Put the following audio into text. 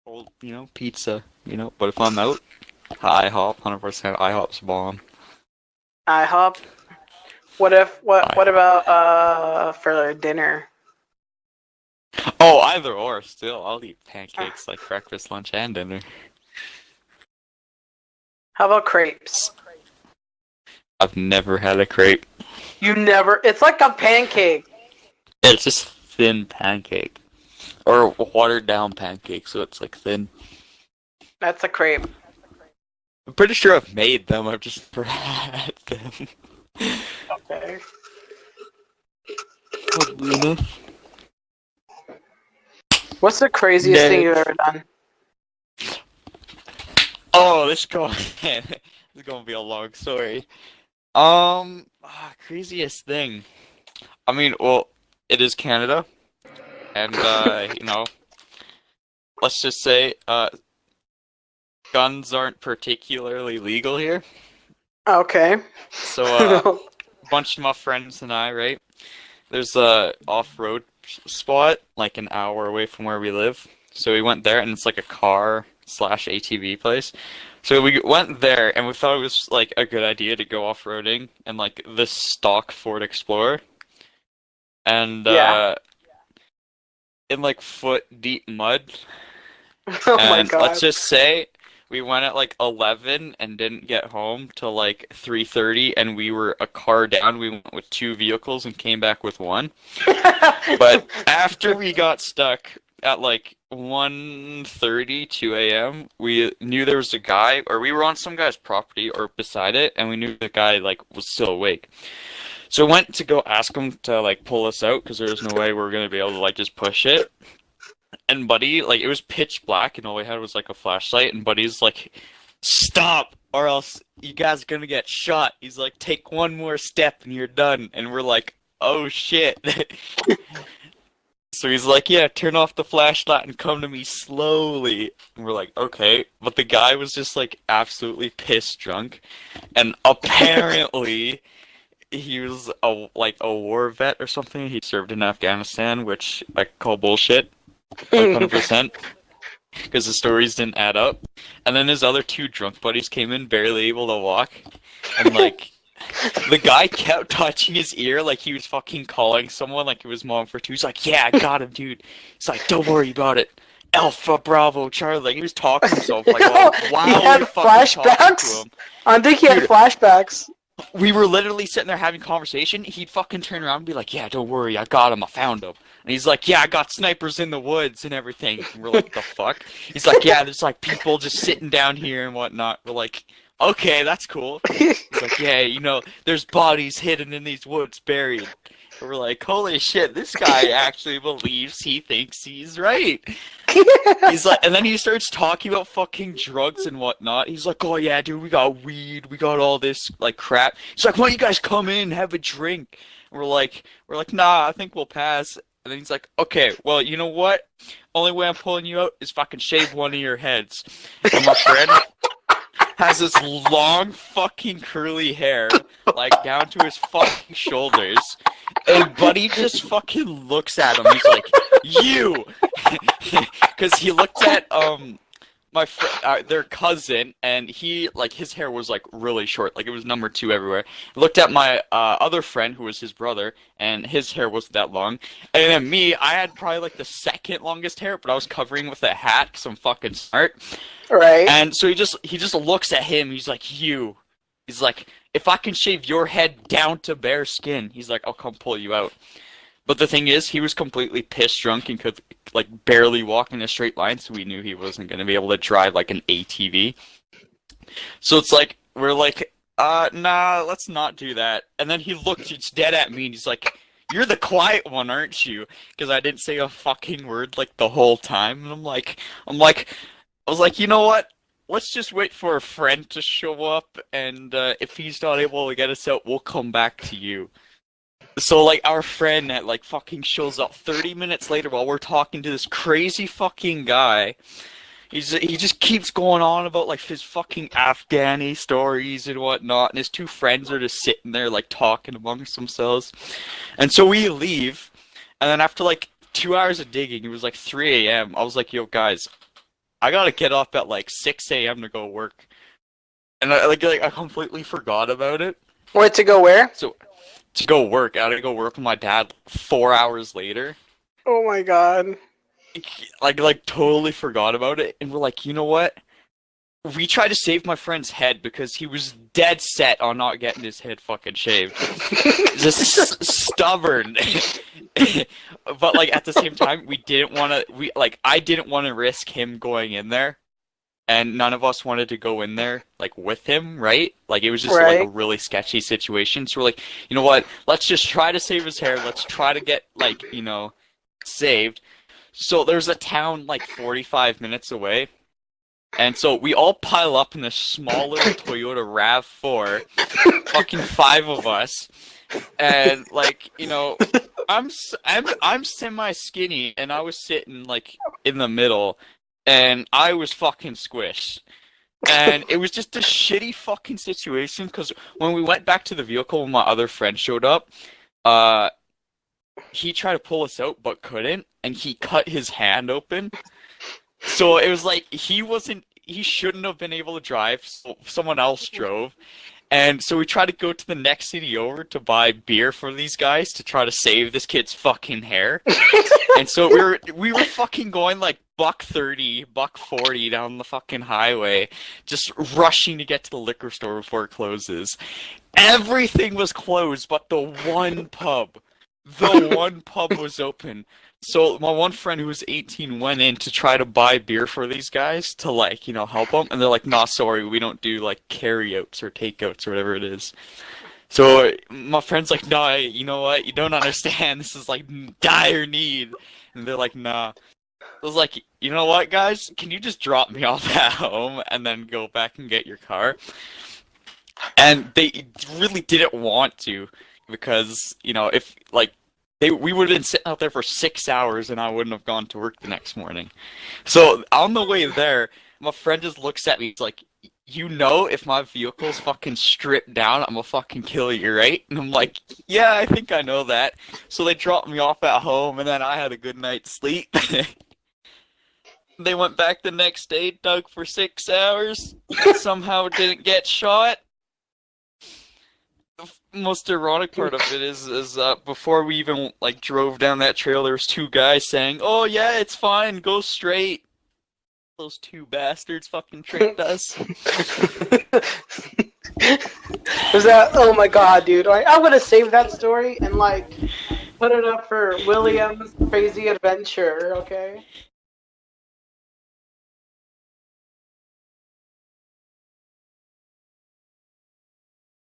old, pizza, But if I'm out, IHOP, 100% IHOP's bomb. IHOP. What IHOP. about for dinner? Oh, either or, still. I'll eat Uh, pancakes like breakfast, lunch, and dinner. How about crepes? I've never had a crepe. You never. It's like a pancake. It's just thin pancake. Or watered down pancake, so it's like thin. That's a crepe. I'm pretty sure I've made them, I've just never had them. Okay. Oddly enough. What's the craziest thing you've ever done? Oh, this is going to be a long story. Craziest thing. I mean, well, it is Canada, and let's just say, guns aren't particularly legal here. Okay. So, a bunch of my friends and I, right? There's a off-road spot like an hour away from where we live. So we went there, and it's like a car slash ATV place. So we went there, and we thought it was like a good idea to go off-roading in like this stock Ford Explorer, and Yeah. in like foot-deep mud. Oh my And let's god. just say we went at like 11 and didn't get home till like 3:30, and we were a car down. We went with two vehicles and came back with one. But after we got stuck at like 1:30, 2 a.m., we knew there was a guy, or we were on some guy's property or beside it, and we knew the guy like was still awake. So we went to go ask him to like pull us out because there was no way we were gonna be able to like just push it. And Buddy, like, it was pitch black, and all we had was, like, a flashlight, and Buddy's like, stop, or else you guys are gonna get shot. He's like, take one more step, and you're done. And we're like, oh, shit. So he's like, yeah, turn off the flashlight and come to me slowly. And we're like, okay. But the guy was just, like, absolutely pissed drunk, and apparently he was, a war vet or something. He served in Afghanistan, which I call bullshit. Like 100%, because the stories didn't add up. And then his other two drunk buddies came in, barely able to walk, and like the guy kept touching his ear like he was fucking calling someone, like it was Mom for Two. He's like, "Yeah, I got him, dude." He's like, "Don't worry about it. Alpha, Bravo, Charlie." Like, he was talking to himself like, No, "Oh, he wow, had you're fucking talking to flashbacks. him." I think he had Dude, flashbacks. we were literally sitting there having conversation. He'd fucking turn around and be like, "Yeah, don't worry, I got him, I found him." And he's like, "Yeah, I got snipers in the woods and everything." And we're like, "The fuck?" He's like, "Yeah, there's like people just sitting down here and whatnot." We're like, "Okay, that's cool." He's like, "Yeah, there's bodies hidden in these woods buried." And we're like, "Holy shit, this guy actually believes he thinks he's right." He's like, and then he starts talking about fucking drugs and whatnot. He's like, "Oh yeah, dude, we got weed, we got all this like crap." He's like, "Why don't you guys come in, have a drink?" And we're like, "Nah, I think we'll pass." And then he's like, "Okay, well, you know what? Only way I'm pulling you out is fucking shave one of your heads." And my friend has this long fucking curly hair, like down to his fucking shoulders. And Buddy just fucking looks at him. He's like, "You," because he looked at their cousin, and he like his hair was like really short, like it was number two everywhere. He looked at my other friend who was his brother, and his hair wasn't that long. And then me, I had probably like the second longest hair, but I was covering with a hat because I'm fucking smart. Right. And so he just looks at him. He's like, "You." He's like, "If I can shave your head down to bare skin," he's like, "I'll come pull you out." But the thing is, he was completely pissed drunk and could like barely walk in a straight line, so we knew he wasn't going to be able to drive like an ATV. So it's like we're like, nah, let's not do that. And then he looked dead at me, and he's like, "You're the quiet one, aren't you?" Because I didn't say a fucking word like the whole time. And I was like, you know what? Let's just wait for a friend to show up, and if he's not able to get us out, we'll come back to you. So, like, our friend that, like, fucking shows up 30 minutes later while we're talking to this crazy fucking guy. He just keeps going on about, like, his fucking Afghani stories and whatnot, and his two friends are just sitting there, like, talking amongst themselves. And so we leave, and then after, like, 2 hours of digging, it was, like, 3 a.m., I was like, "Yo, guys, I gotta get up at like 6 a.m. to go work, and I completely forgot about it. Wait, to go where? So to go work, I had to go work with my dad 4 hours later. Oh my god. Like totally forgot about it, and we're like, you know what? We tried to save my friend's head because he was dead set on not getting his head fucking shaved. Just stubborn. But like at the same time, we didn't want to. I didn't want to risk him going in there, and none of us wanted to go in there like with him, right? Like it was just like a really sketchy situation. So we're like, you know what? Let's just try to save his hair. Let's try to get saved. So there's a town like 45 minutes away. And so we all pile up in this small little Toyota RAV4, fucking 5 of us, and I'm semi skinny, and I was sitting like in the middle, and I was fucking squished, and it was just a shitty fucking situation because when we went back to the vehicle, when my other friend showed up, he tried to pull us out but couldn't, and he cut his hand open. So it was like he shouldn't have been able to drive, so someone else drove. And so we tried to go to the next city over to buy beer for these guys to try to save this kid's fucking hair. And so we were fucking going like $1.30, $1.40 down the fucking highway, just rushing to get to the liquor store before it closes. Everything was closed but the one pub. The one pub was open. So my one friend who was 18 went in to try to buy beer for these guys to help them, and they're like, "Nah, sorry, we don't do like carryouts or takeouts or whatever it is." So my friend's like, "Nah, you know what? You don't understand. This is like dire need." And they're like, "Nah." I was like, "You know what, guys? Can you just drop me off at home and then go back and get your car?" And they really didn't want to because if we would have been sitting out there for 6 hours and I wouldn't have gone to work the next morning. So on the way there, my friend just looks at me. He's like, if my vehicle's fucking stripped down, I'm gonna fucking kill you, right? And I'm like, yeah, I think I know that. So they dropped me off at home and then I had a good night's sleep. They went back the next day, dug for 6 hours, somehow didn't get shot. Most ironic part of it is before we even drove down that trail, there was 2 guys saying, "Oh yeah, it's fine, go straight." Those 2 bastards fucking tricked us. Was that? Oh my god, dude! I would have saved that story and put it up for William's crazy adventure. Okay.